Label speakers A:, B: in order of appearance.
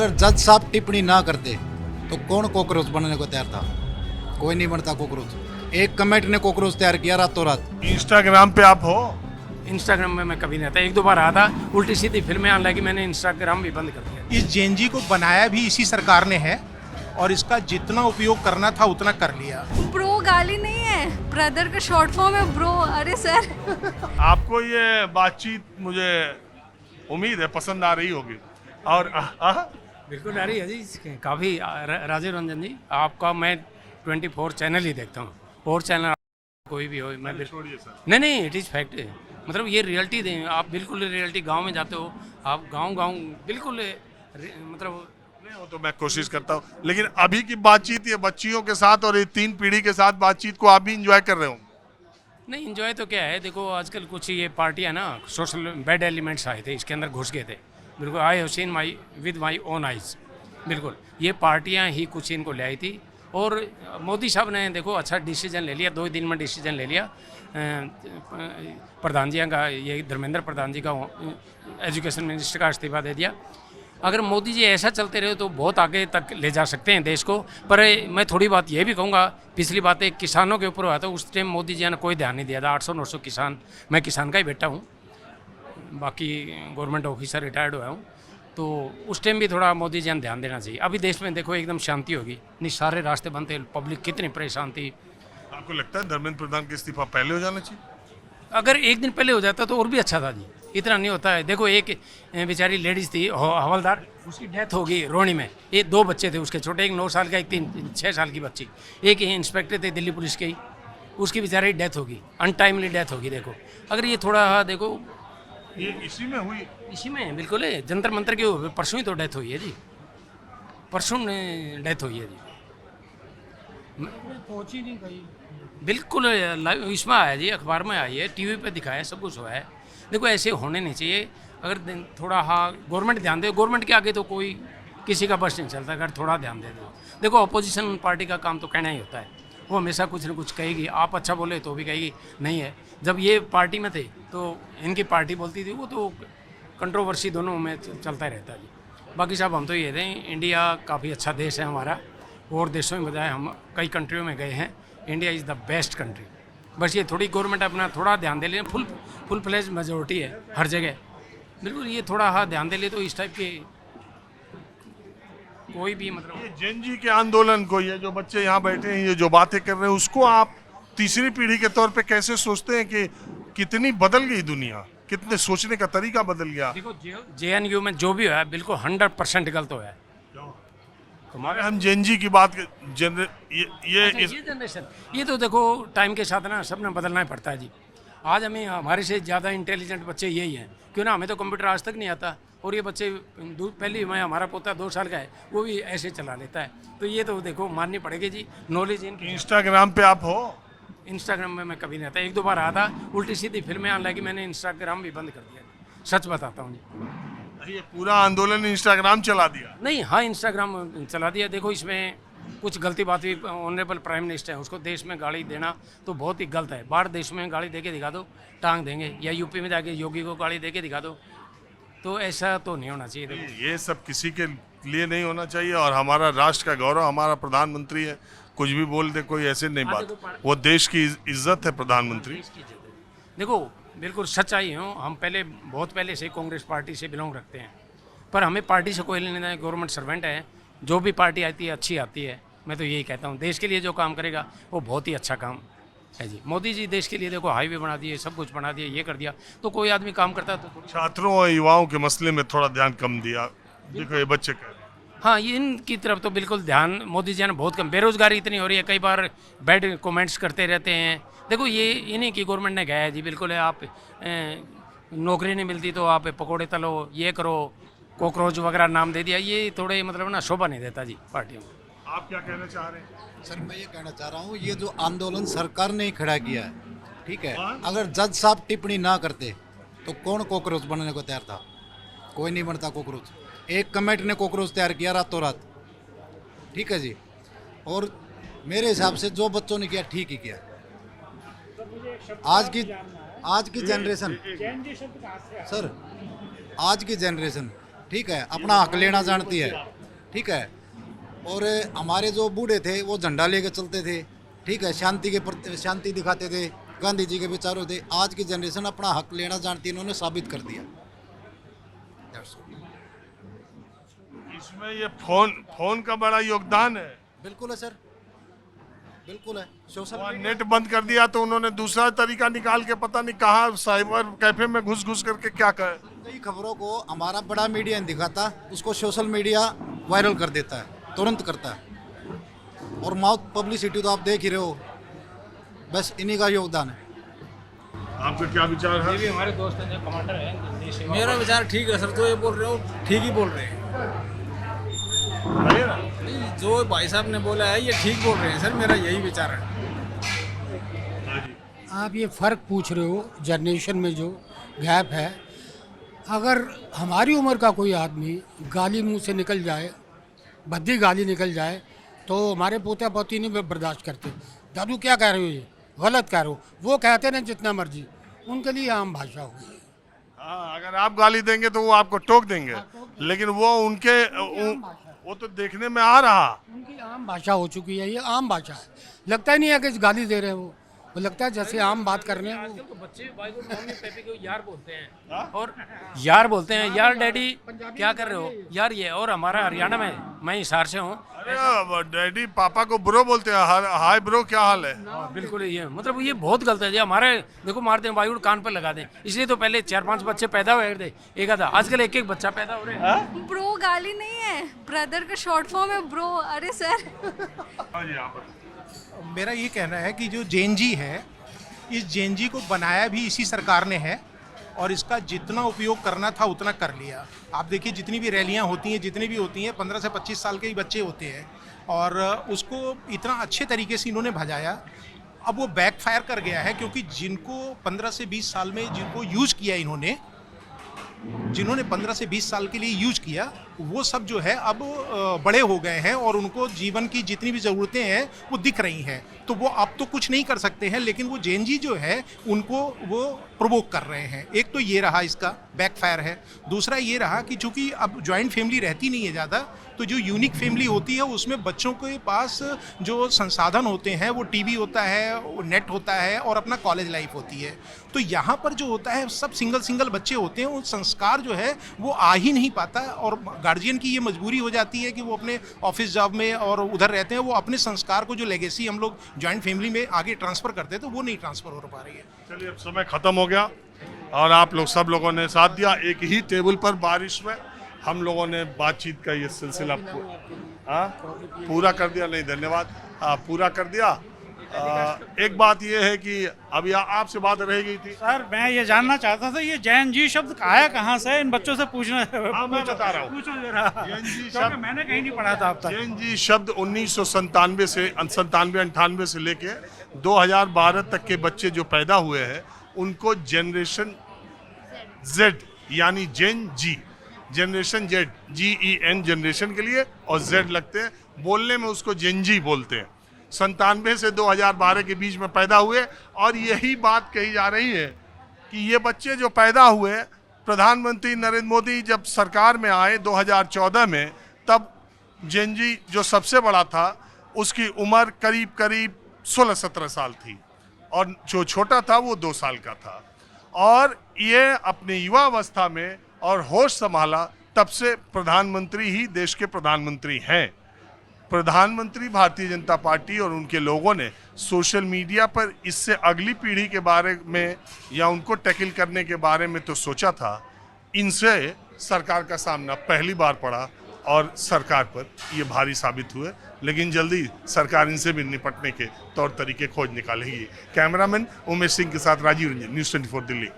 A: अगर जज साहब टिप्पणी ना करते तो कौन कॉकरोच बनने को तैयार था? कोई नहीं बनता कॉकरोच। एक कमेटी ने कॉकरोच तैयार किया रातों रात।
B: इंस्टाग्राम पे आप हो?
C: इंस्टाग्राम में मैं कभी नहीं आता, एक दो बार आता, उल्टी सीधी फिल्में आने लगी, मैंने इंस्टाग्राम भी बंद कर दिया।
D: इस जेएनजी को बनाया भी इसी सरकार ने है और इसका जितना उपयोग करना था उतना कर लिया।
E: ब्रो गाली नहीं है, ब्रदर का शॉर्ट फॉर्म है ब्रो। अरे सर
B: आपको ये बातचीत मुझे उम्मीद है पसंद आ रही होगी और
C: बिल्कुल आ रही है जी, काफ़ी। राजीव रंजन जी, आपका मैं 24 चैनल ही देखता हूँ, और चैनल कोई भी हो मैं
B: छोड़िए सर।
C: नहीं, इट इज़ फैक्ट। मतलब ये रियलिटी दें आप, बिल्कुल रियलिटी। गांव में जाते हो आप, गांव बिल्कुल मतलब
B: नहीं हो तो मैं कोशिश करता हूँ, लेकिन अभी की बातचीत ये बच्चियों के साथ और ये 3 पीढ़ी के साथ बातचीत को आप भी इंजॉय कर रहे हो?
C: नहीं, इन्जॉय तो क्या है, देखो आजकल कुछ ये पार्टियां ना, सोशल बैड एलिमेंट्स आए थे, इसके अंदर घुस गए थे। बिल्कुल, I have seen my with my own eyes. बिल्कुल, ये पार्टियां ही कुछ इनको ले आई थी। और मोदी साहब ने देखो अच्छा डिसीजन ले लिया, 2 दिन में डिसीजन ले लिया। प्रधान जी का, ये धर्मेंद्र प्रधान जी का, एजुकेशन मिनिस्टर का इस्तीफा दे दिया। अगर मोदी जी ऐसा चलते रहे तो बहुत आगे तक ले जा सकते हैं देश को। पर मैं थोड़ी बात ये भी कहूँगा, पिछली बात एक किसानों के ऊपर हुआ था, उस टाइम मोदी जी ने कोई ध्यान नहीं दिया था। 800-900 किसान, मैं किसान का ही बेटा हूँ, बाकी गवर्नमेंट ऑफिसर रिटायर्ड हुआ हूँ, तो उस टाइम भी थोड़ा मोदी जी ने ध्यान देना चाहिए। अभी देश में देखो एकदम शांति होगी, नहीं सारे रास्ते बंद थे, पब्लिक कितनी परेशान थी।
B: आपको लगता है धर्मेंद्र प्रधान का इस्तीफा पहले हो जाना चाहिए?
C: अगर एक दिन पहले हो जाता तो और भी अच्छा था जी, इतना नहीं होता है। देखो एक बेचारी लेडीज़ थी हवलदार, उसकी डेथ हो गई रोहनी में। ये 2 बच्चे थे उसके छोटे, एक 9 साल का, एक 6 साल की बच्ची। एक इंस्पेक्टर थे दिल्ली पुलिस के ही, उसकी बेचारी डेथ होगी, अनटाइमली डेथ होगी। देखो अगर ये थोड़ा देखो,
B: ये इसी में हुई?
C: इसी में बिल्कुल है, जंतर मंतर के परसों ही तो डेथ हुई है जी, परसों डेथ हुई है जी। पहुँची नहीं कहीं, बिल्कुल लाइव इसमें आया जी, अखबार में आई है, टीवी पे दिखाया, सब कुछ हुआ है। देखो ऐसे होने नहीं चाहिए। अगर थोड़ा गवर्नमेंट ध्यान दे, गवर्नमेंट के आगे तो कोई किसी का बस नहीं चलता। अगर थोड़ा ध्यान दे दो, देखो अपोजिशन पार्टी का काम तो कहना ही होता है, वो हमेशा कुछ ना कुछ कहेगी। आप अच्छा बोले तो भी कहेगी नहीं है। जब ये पार्टी में थे तो इनकी पार्टी बोलती थी, वो तो कंट्रोवर्सी दोनों में चलता ही रहता है जी। बाकी साहब हम तो ये थे, इंडिया काफ़ी अच्छा देश है हमारा, और देशों में बजाय हम कई कंट्रियों में गए हैं। India is the best country. बस ये थोड़ी गवर्नमेंट अपना थोड़ा ध्यान दे ले, फुल फ्लेज मेजोरिटी है हर जगह, बिल्कुल ये थोड़ा ध्यान दे ले तो इस टाइप के कोई भी मतलब।
B: ये जेएनजी के आंदोलन को, ये जो बच्चे यहाँ बैठे हैं, ये जो बातें कर रहे हैं, उसको आप तीसरी पीढ़ी के तौर पे कैसे सोचते हैं कि कितनी बदल गई दुनिया, कितने सोचने का तरीका बदल गया?
C: देखो JNU में जो भी हुआ है बिल्कुल 100% गलत हुआ है।
B: हमारे हम जेएनजी की बात ये
C: जनरेशन, ये तो देखो टाइम के साथ ना सबने बदलना ही पड़ता है जी। आज हमें हमारे से ज़्यादा इंटेलिजेंट बच्चे यही हैं, क्यों ना, हमें तो कंप्यूटर आज तक नहीं आता, और ये बच्चे पहले मैं, हमारा पोता 2 साल का है, वो भी ऐसे चला लेता है। तो ये तो देखो माननी पड़ेगी जी, नॉलेज इनकी।
B: इंस्टाग्राम पे आप हो?
C: इंस्टाग्राम में मैं कभी नहीं आता, एक दो बार आता, उल्टी सीधी फिल्में आने लगी, मैंने इंस्टाग्राम भी बंद कर दिया, सच बताता हूँ जी।
B: ये पूरा आंदोलन इंस्टाग्राम चला दिया?
C: नहीं, हाँ इंस्टाग्राम चला दिया। देखो इसमें कुछ गलती बात हुई, ऑनरेबल प्राइम मिनिस्टर है, उसको देश में गाड़ी देना तो बहुत ही गलत है। बाहर देश में गाड़ी दे के दिखा दो, टांग देंगे, या यूपी में जाके योगी को गाड़ी दे के दिखा दो, तो ऐसा तो नहीं होना चाहिए। देखो
B: ये सब किसी के लिए नहीं होना चाहिए, और हमारा राष्ट्र का गौरव, हमारा प्रधानमंत्री है, कुछ भी बोल दे कोई ऐसे नहीं बात, वो देश की इज्जत है प्रधानमंत्री।
C: देखो बिल्कुल सच्चाई हो, हम पहले बहुत पहले से कांग्रेस पार्टी से बिलोंग रखते हैं, पर हमें पार्टी से कोई लेना नहीं, गवर्नमेंट सर्वेंट है, जो भी पार्टी आती है अच्छी आती है। मैं तो यही कहता हूँ, देश के लिए जो काम करेगा वो बहुत ही अच्छा काम है जी। मोदी जी देश के लिए देखो हाईवे बना दिए, सब कुछ बना दिया, ये कर दिया, तो कोई आदमी काम करता तो
B: छात्रों और युवाओं के मसले में थोड़ा ध्यान कम दिया। देखो ये बच्चे कह रहे हैं।
C: हाँ, ये इनकी तरफ तो बिल्कुल ध्यान मोदी जी ने बहुत कम। बेरोजगारी इतनी हो रही है, कई बार बैड कमेंट्स करते रहते हैं। देखो ये इन्हीं की गवर्नमेंट ने कहा है जी, बिल्कुल है, आप नौकरी नहीं मिलती तो आप पकोड़े तलो, ये करो, कॉकरोच वगैरह नाम दे दिया। ये थोड़े मतलब ना शोभा नहीं देता जी पार्टियों को।
B: आप क्या कहना चाह रहे हैं?
A: सर मैं ये कहना चाह रहा हूँ, ये जो आंदोलन सरकार ने ही खड़ा किया है, ठीक है, अगर जज साहब टिप्पणी ना करते तो कौन कॉकरोच बनने को तैयार था? कोई नहीं बनता कॉकरोच। एक कमेटी ने कॉकरोच तैयार किया रातों रात, ठीक है जी। और मेरे हिसाब से जो बच्चों ने किया ठीक ही किया। आज की जनरेशन, सर आज की जनरेशन ठीक है, अपना हक लेना जानती है, ठीक है। और हमारे जो बूढ़े थे वो झंडा लेके चलते थे, ठीक है, शांति दिखाते थे, गांधी जी के विचारों थे। आज की जनरेशन अपना हक लेना जानती है, इन्होंने साबित कर दिया।
B: इसमें ये फोन का बड़ा योगदान है।
A: बिल्कुल है सर, बिल्कुल है। सोशल
B: और नेट बंद कर दिया तो उन्होंने दूसरा तरीका निकाल के पता नहीं कहाँ साइबर कैफे में घुस करके क्या करे।
A: कई खबरों को हमारा बड़ा मीडिया नहीं दिखाता, उसको सोशल मीडिया वायरल कर देता है, तुरंत करता है। और माउथ पब्लिसिटी तो आप देख ही रहे हो, बस इन्हीं का योगदान है।
B: आपका क्या विचार है?
C: ये भी हमारे दोस्त हैं जो कमांडर हैं देश सेवा।
F: मेरा विचार ठीक है सर, जो ये बोल रहे हो ठीक ही बोल रहे हैं।
B: बताइए ना।
F: नहीं, जो भाई साहब ने बोला है ये ठीक बोल रहे हैं सर, मेरा यही विचार है।
G: आप ये फ़र्क पूछ रहे हो जनरेशन में जो गैप है। अगर हमारी उम्र का कोई आदमी गाली मुंह से निकल जाए, भद्दी गाली निकल जाए, तो हमारे पोता पोती नहीं बर्दाश्त करते। दादू क्या कह रहे हो, ये गलत कह रहे हो। वो कहते हैं ना जितना मर्जी, उनके लिए आम भाषा हो गई।
B: हाँ, अगर आप गाली देंगे तो वो आपको टोक देंगे, लेकिन वो उनके वो तो देखने में आ रहा।
G: उनकी आम भाषा हो चुकी है, ये आम भाषा है। लगता ही नहीं है कि गाली दे रहे हैं वो लगता है जैसे आम बात कर रहे हैं।
C: आजकल तो बच्चे भाई को मम्मी पापा को यार बोलते हैं और यार बोलते हैं, यार डैडी क्या कर रहे हो यार ये। और हमारा हरियाणा में, मैं हिसार से हूँ।
B: अरे डैडी पापा को ब्रो बोलते हैं, हाय ब्रो क्या हाल है।
C: बिल्कुल ये मतलब ये बहुत गलत है जी। हमारे देखो मारते हैं बाईउड कान पर लगा दें, इसलिए तो पहले 4-5 बच्चे पैदा हुए थे, एक आधा, आजकल एक बच्चा पैदा हो रहा है।
E: ब्रो गाली नहीं है, ब्रदर का शॉर्ट फॉर्म है ब्रो। अरे सर
D: मेरा ये कहना है कि जो जेएनजी है, इस जेएनजी को बनाया भी इसी सरकार ने है और इसका जितना उपयोग करना था उतना कर लिया। आप देखिए जितनी भी रैलियां होती हैं, जितनी भी होती हैं, 15 से 25 साल के ही बच्चे होते हैं और उसको इतना अच्छे तरीके से इन्होंने भजाया। अब वो बैकफायर कर गया है क्योंकि जिनको 15 से 20 साल में जिनको यूज किया जिन्होंने 15 से 20 साल के लिए यूज किया, वो सब जो है अब बड़े हो गए हैं और उनको जीवन की जितनी भी ज़रूरतें हैं वो दिख रही हैं, तो वो अब तो कुछ नहीं कर सकते हैं। लेकिन वो जेएनजी जो है उनको वो प्रोवोक कर रहे हैं। एक तो ये रहा इसका बैकफायर है। दूसरा ये रहा कि चूंकि अब जॉइंट फैमिली रहती नहीं है ज़्यादा, तो जो यूनिक फैमिली होती है उसमें बच्चों के पास जो संसाधन होते हैं वो टीवी होता है, वो नेट होता है और अपना कॉलेज लाइफ होती है। तो यहाँ पर जो होता है सब सिंगल बच्चे होते हैं, वो संस्कार जो है वो आ ही नहीं पाता और गार्जियन की ये मजबूरी हो जाती है कि वो अपने ऑफिस जॉब में और उधर रहते हैं, वो अपने संस्कार को जो लेगेसी हम लोग जॉइंट फैमिली में आगे ट्रांसफ़र करते हैं तो वो नहीं ट्रांसफ़र हो पा रही है।
B: चलिए अब समय खत्म हो गया और आप लोग सब लोगों ने साथ दिया। एक ही टेबल पर बारिश में हम लोगों ने बातचीत का ये सिलसिला पूरा कर दिया। नहीं धन्यवाद, पूरा कर दिया। एक बात ये है कि अभी आपसे बात रह गई थी
H: सर, मैं ये जानना चाहता था ये जेएनजी शब्द आया कहाँ से, इन बच्चों से पूछना।
B: हाँ, मैं बता रहा हूँ।
H: पूछो जरा, क्योंकि मैंने कहीं नहीं पढ़ा था अब तक।
B: जेएनजी शब्द 1997 से 97-98 से लेके 2012 तक के बच्चे जो पैदा हुए हैं उनको जनरेशन जेड यानी जनरेशन जेड GEN जनरेशन के लिए और जेड लगते हैं, बोलने में उसको जेनजी बोलते हैं। 97 से 2012 के बीच में पैदा हुए और यही बात कही जा रही है कि ये बच्चे जो पैदा हुए, प्रधानमंत्री नरेंद्र मोदी जब सरकार में आए 2014 में, तब जेनजी जो सबसे बड़ा था उसकी उम्र करीब 16-17 साल थी और जो छोटा था वो 2 साल का था। और ये अपने युवा अवस्था में और होश संभाला तब से प्रधानमंत्री ही देश के प्रधानमंत्री हैं। प्रधानमंत्री भारतीय जनता पार्टी और उनके लोगों ने सोशल मीडिया पर इससे अगली पीढ़ी के बारे में या उनको टैकल करने के बारे में तो सोचा था, इनसे सरकार का सामना पहली बार पड़ा और सरकार पर ये भारी साबित हुए। लेकिन जल्दी सरकार इनसे भी निपटने के तौर तरीके खोज निकालेगी। कैमरामैन उमेश सिंह के साथ राजीव रंजन, न्यूज़ 24 दिल्ली।